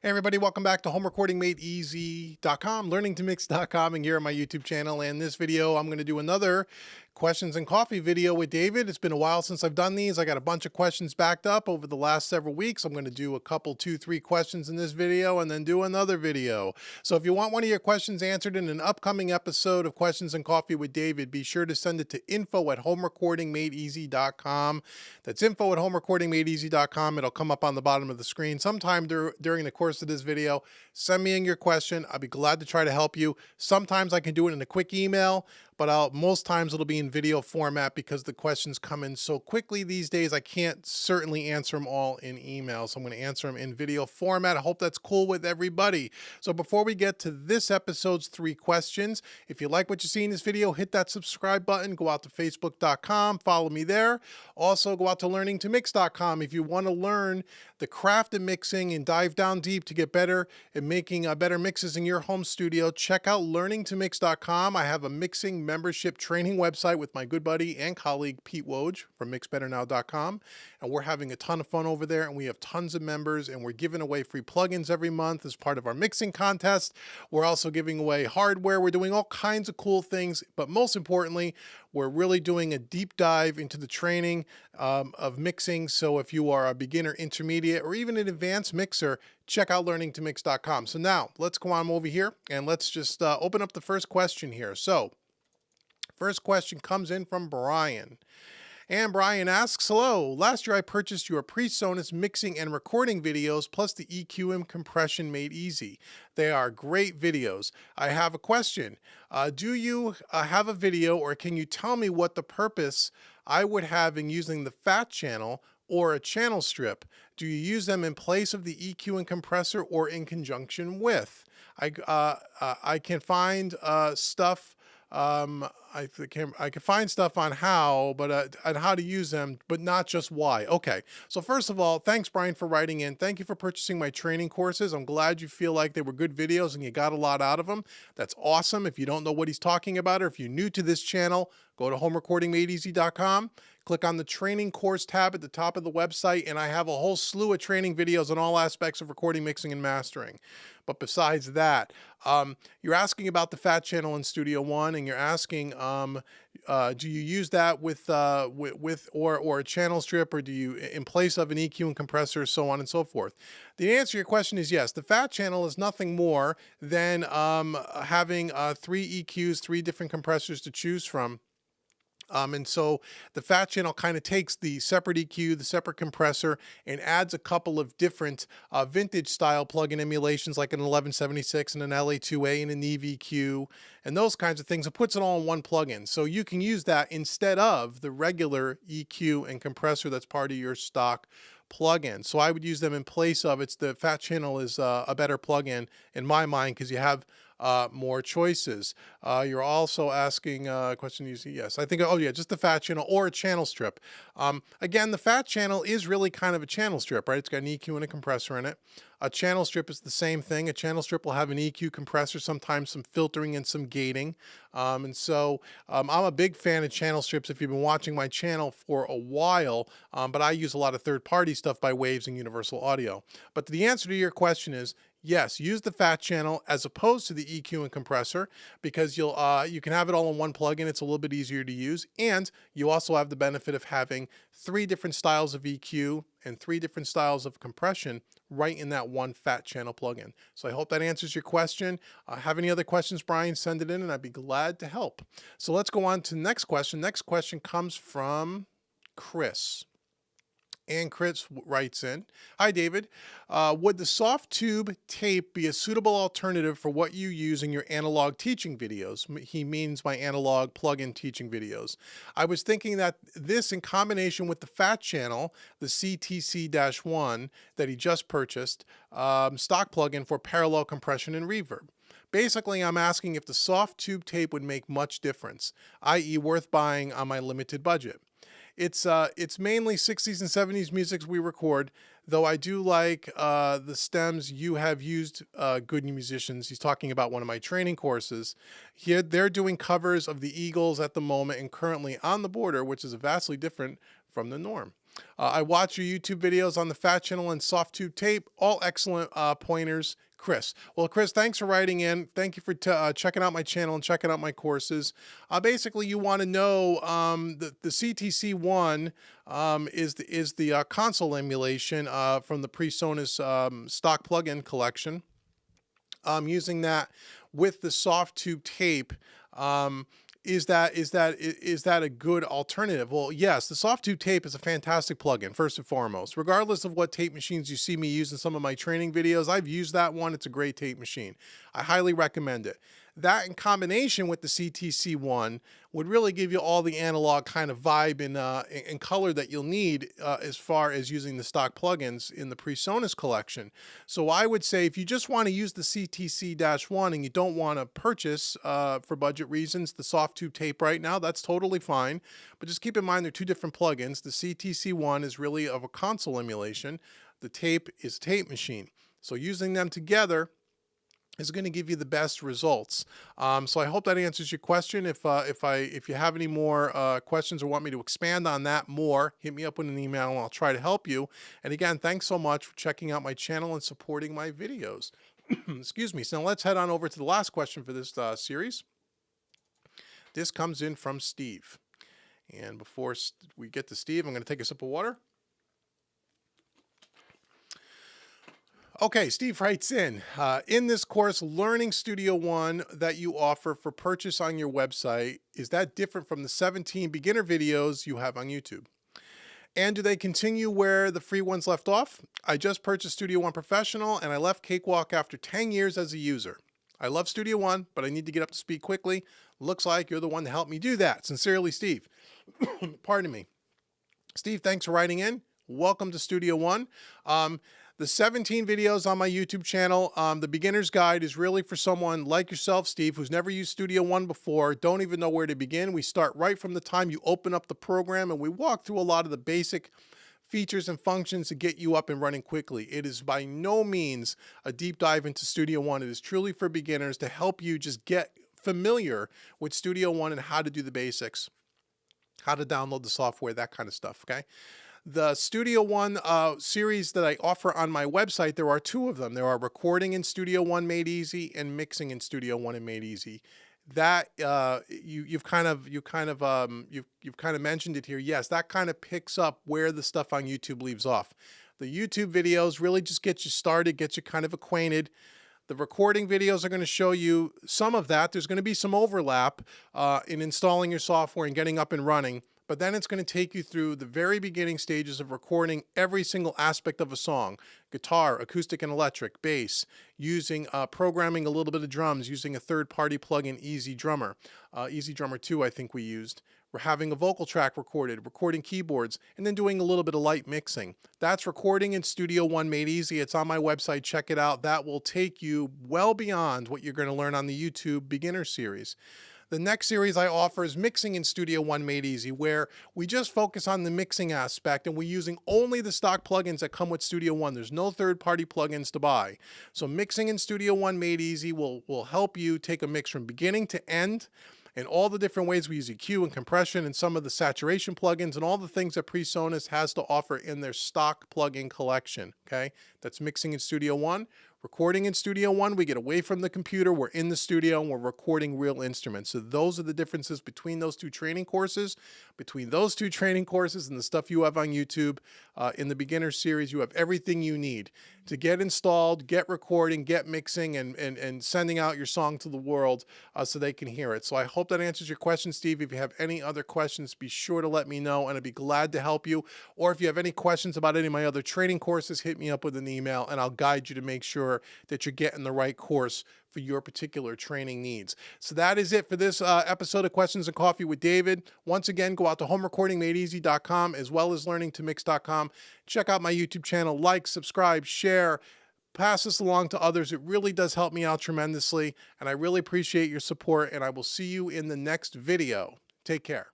Hey everybody, welcome back to homerecordingmadeeasy.com, learningtomix.com, and here on my YouTube channel. And this video, I'm going to do another questions and coffee video with David. It's been a while since I've done these. I got a bunch of questions backed up over the last several weeks. I'm going to do a couple, 2, 3 questions in this video and then do another video. So if you want one of your questions answered in an upcoming episode of Questions and Coffee with David, be sure to send it to info@homerecordingmadeeasy.com. That's info@homerecordingmadeeasy.com. It'll come up on the bottom of the screen sometime during the course of this video. Send me in your question. I'll be glad to try to help you. Sometimes I can do it in a quick email, but most times it'll be in video format because the questions come in so quickly these days. I can't certainly answer them all in email, so I'm going to answer them in video format. I hope that's cool with everybody. So before we get to this episode's 3 questions, if you like what you see in this video, hit that subscribe button. Go out to facebook.com, follow me there. Also go out to learningtomix.com if you want to learn the craft of mixing and dive down deep to get better at making better mixes in your home studio. Check out learningtomix.com. I have a mixing membership training website with my good buddy and colleague Pete Woj from mixbetternow.com, and we're having a ton of fun over there, and we have tons of members, and we're giving away free plugins every month as part of our mixing contest. We're also giving away hardware. We're doing all kinds of cool things, but most importantly, we're really doing a deep dive into the training of mixing. So if you are a beginner, intermediate, or even an advanced mixer, check out learningtomix.com. So now let's go on over here and let's just open up the first question here. So first question comes in from Brian. And Brian asks, hello, last year I purchased your PreSonus mixing and recording videos plus the EQ and compression made easy. They are great videos. I have a question. Do you have a video, or can you tell me what the purpose I would have in using the fat channel or a channel strip? Do you use them in place of the EQ and compressor or in conjunction with? I can find stuff. I can find stuff on how, but on how to use them, but not just why. Okay. So first of all, thanks Brian for writing in. Thank you for purchasing my training courses. I'm glad you feel like they were good videos and you got a lot out of them. That's awesome. If you don't know what he's talking about, or if you're new to this channel, go to homerecordingmadeeasy.com. Click on the training course tab at the top of the website, and I have a whole slew of training videos on all aspects of recording, mixing, and mastering. But besides that, you're asking about the fat channel in Studio One, and you're asking, do you use that with or a channel strip, or do you in place of an EQ and compressor, so on and so forth? The answer to your question is yes. The fat channel is nothing more than having 3 EQs, 3 different compressors to choose from. And so the fat channel kind of takes the separate EQ, the separate compressor, and adds a couple of different vintage style plugin emulations like an 1176 and an LA2A and an EVQ and those kinds of things. It puts it all in one plugin. So you can use that instead of the regular EQ and compressor that's part of your stock plugin. So I would use them in place of it. The fat channel is a better plugin in my mind because you have more choices. You're also asking a question. Yes, I think, oh yeah, just the fat channel or a channel strip. Again, the fat channel is really kind of a channel strip, right? It's got an EQ and a compressor in it. A channel strip is the same thing. A channel strip will have an EQ compressor, sometimes some filtering and some gating. I'm a big fan of channel strips if you've been watching my channel for a while, but I use a lot of third-party stuff by Waves and Universal Audio. But the answer to your question is, yes, use the fat channel as opposed to the EQ and compressor because you can have it all in one plugin. It's a little bit easier to use, and you also have the benefit of having 3 different styles of EQ and 3 different styles of compression right in that one fat channel plugin. So I hope that answers your question. Have any other questions, Brian, send it in and I'd be glad to help. So let's go on to the next question. Next question comes from Chris. And Chris writes in, hi David, would the soft tube tape be a suitable alternative for what you use in your analog teaching videos? He means my analog plug-in teaching videos. I was thinking that this in combination with the fat channel, the CTC-1 that he just purchased, stock plugin for parallel compression and reverb. Basically, I'm asking if the soft tube tape would make much difference, i.e. worth buying on my limited budget. It's mainly 60s and 70s music we record, though I do like the stems you have used, good musicians. He's talking about one of my training courses. Here, they're doing covers of the Eagles at the moment and currently On the Border, which is vastly different from the norm. I watch your YouTube videos on the Fat Channel and Soft Tube Tape. All excellent pointers, Chris. Well, Chris, thanks for writing in. Thank you for checking out my channel and checking out my courses. Basically, you want to know the CTC1 is the console emulation from the PreSonus stock plugin collection. Using that with the Soft Tube Tape. Is that a good alternative? Well, yes, the Soft Tube Tape is a fantastic plugin, first and foremost. Regardless of what tape machines you see me use in some of my training videos, I've used that one. It's a great tape machine. I highly recommend it. That in combination with the CTC one would really give you all the analog kind of vibe and color that you'll need as far as using the stock plugins in the PreSonus collection. So I would say if you just want to use the CTC-1 and you don't want to purchase for budget reasons the Soft Tube Tape right now, that's totally fine. But just keep in mind they're two different plugins. The CTC-1 is really of a console emulation. The tape is a tape machine. So using them together is going to give you the best results. So I hope that answers your question. If you have any more questions or want me to expand on that more, hit me up with an email and I'll try to help you. And again, thanks so much for checking out my channel and supporting my videos. Excuse me. So now let's head on over to the last question for this series. This comes in from Steve. And before we get to Steve, I'm going to take a sip of water. Okay, Steve writes in this course, Learning Studio One that you offer for purchase on your website, is that different from the 17 beginner videos you have on YouTube? And do they continue where the free ones left off? I just purchased Studio One Professional and I left Cakewalk after 10 years as a user. I love Studio One, but I need to get up to speed quickly. Looks like you're the one to help me do that. Sincerely, Steve. Pardon me. Steve, thanks for writing in. Welcome to Studio One. The 17 videos on my YouTube channel, the beginner's guide is really for someone like yourself, Steve, who's never used Studio One before, don't even know where to begin. We start right from the time you open up the program and we walk through a lot of the basic features and functions to get you up and running quickly. It is by no means a deep dive into Studio One. It is truly for beginners to help you just get familiar with Studio One and how to do the basics, how to download the software, that kind of stuff, okay? The Studio One series that I offer on my website, there are two of them. There are recording in Studio One made easy and mixing in Studio One and made easy. That you've kind of mentioned it here. Yes, that kind of picks up where the stuff on YouTube leaves off. The YouTube videos really just get you started, get you kind of acquainted. The recording videos are going to show you some of that. There's going to be some overlap in installing your software and getting up and running. But then it's going to take you through the very beginning stages of recording every single aspect of a song: guitar, acoustic and electric, bass, using programming a little bit of drums, using a third-party plugin, Easy Drummer. Easy Drummer 2, I think we used. We're having a vocal track recorded, recording keyboards, and then doing a little bit of light mixing. That's recording in Studio One made easy. It's on my website. Check it out. That will take you well beyond what you're going to learn on the YouTube beginner series. The next series I offer is Mixing in Studio One made easy, where we just focus on the mixing aspect and we're using only the stock plugins that come with Studio One. There's no third-party plugins to buy. So Mixing in Studio One made easy will help you take a mix from beginning to end, and all the different ways we use EQ and compression and some of the saturation plugins and all the things that PreSonus has to offer in their stock plugin collection, okay? That's Mixing in Studio One. Recording in Studio One, we get away from the computer, we're in the studio, and we're recording real instruments. So those are the differences between those two training courses. Between those two training courses and the stuff you have on YouTube, in the beginner series, you have everything you need to get installed, get recording, get mixing, and sending out your song to the world so they can hear it. So I hope that answers your question, Steve. If you have any other questions, be sure to let me know, and I'd be glad to help you. Or if you have any questions about any of my other training courses, hit me up with an email, and I'll guide you to make sure that you're getting the right course for your particular training needs. So that is it for this episode of Questions and Coffee with David. Once again, go out to homerecordingmadeeasy.com as well as learningtomix.com. Check out my YouTube channel, like, subscribe, share, pass this along to others. It really does help me out tremendously, and I really appreciate your support, and I will see you in the next video. Take care.